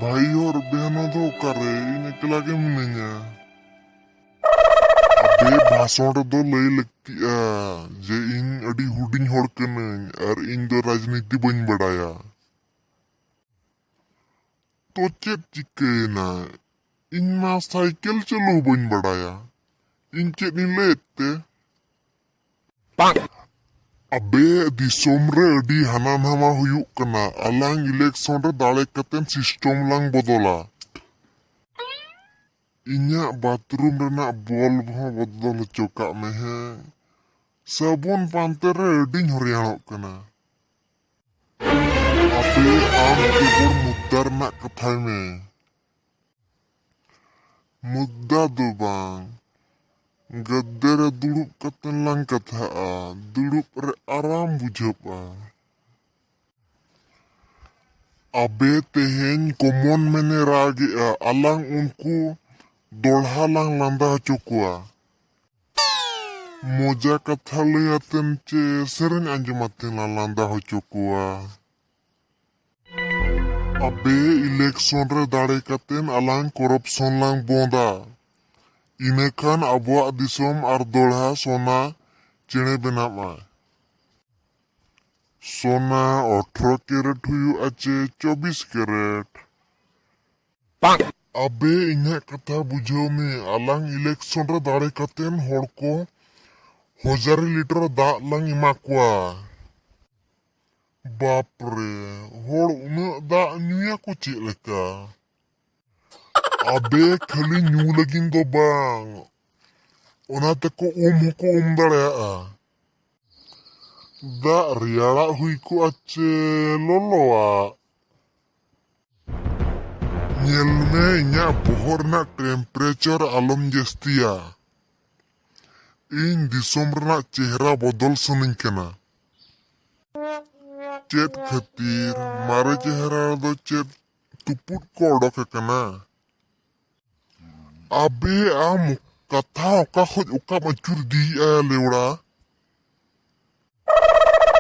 भाई और बहनों तो करे इन एकला के मिलने अबे भाषण दो लई लगती जे इन अड़ी हुडिंग होड़ कने और इन दो राजनीति बन बढ़ाया तो चेत चिकेना इन मा साइकिल चलो बन बढ़ाया इन चेत इन लेते अबे दिसोम रे अड़ी हाना नामा हुयुक कना अलांग इलेक्शन रे दाड़े कतेन सिस्टम लांग बदला इन्या बाथरूम रेना बल्ब हो बदल चोका में है साबुन पांते रे अड़ी हरियाणा कना अबे आम केबल मुद्दा ना कथा में मुद्दा दो बांग गद्दे रे दुड़ुब कतेन लांग कथा दुड़ुब रे आराम बुझा अबे तेहेन कोमन मैंने रागे अलांग उनको दोढ़ा लांग लांदा चुकुआ मोजा कथा लियातन चे सेरेन अंजमातेन लांदा हो चुकुआ अबे इलेक्शन रे दाड़े कतेन अलांग करप्शन लांग बोंदा इनेखान अबुआ दिसोम आर दोढ़ा सोना चेणे बनामा सोना 18 कैरेट हुई अचे 24 कैरेट अबे इन्हें कथा बुझो में अलांग इलेक्शन रे दाड़े कतेन होड़ को 1000 लीटर दा लांग इमाकुआ बापरे होड़ उन्हें दा न्यूया को चेक लेका अबे खाली न्यू लगिन दो बांग ओना तको को दाड़ेया दा रियाड़ा हुई को अच्छे लोलोआ nyel me nya bohor na temperature alam jastia in disom rena chehra bodol suning kena chet khatir mare chehra do chet tuput ko odok kena abe am katha oka khoj oka machur di lewda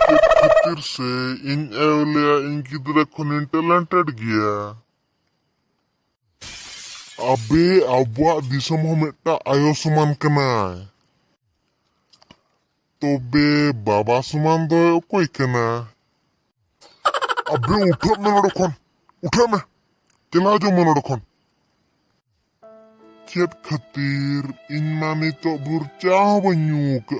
chet khatir se in evlia in gidra khon talented gya अबे अबुआ दिसम हो Meta आयो समान कना तो बे बाबा समान दो कोई कना अबे उठो में नड़खन उठो में चला जो में नड़खन चेत खतीर इन मानी तो बुरचा बन्यूक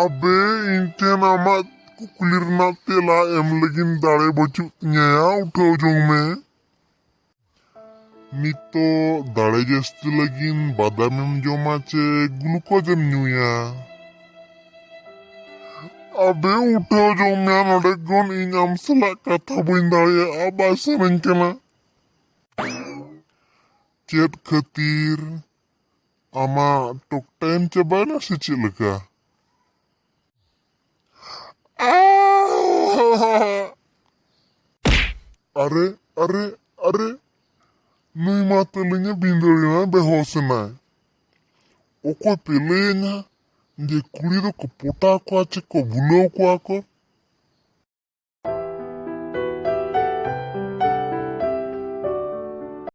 अबे इनते नामा कुकुलिर ना तेला एम लगिन दाड़े बचुत न्याया उठो जो में नितो दाड़े जस्ती लगिन बादाम जमा चे ग्लूकोज न्यूया अबे उठो जो मैं नोडे गोन इन अमसला कथा बइन दाड़े अब आसरन कना चेत खतीर आमा टोक टाइम चबाना से चिलका अरे अरे अरे नुई मातलिnya bindolina behosena oko pelenya je kuri do ko pota ko ache ko bulo ko ako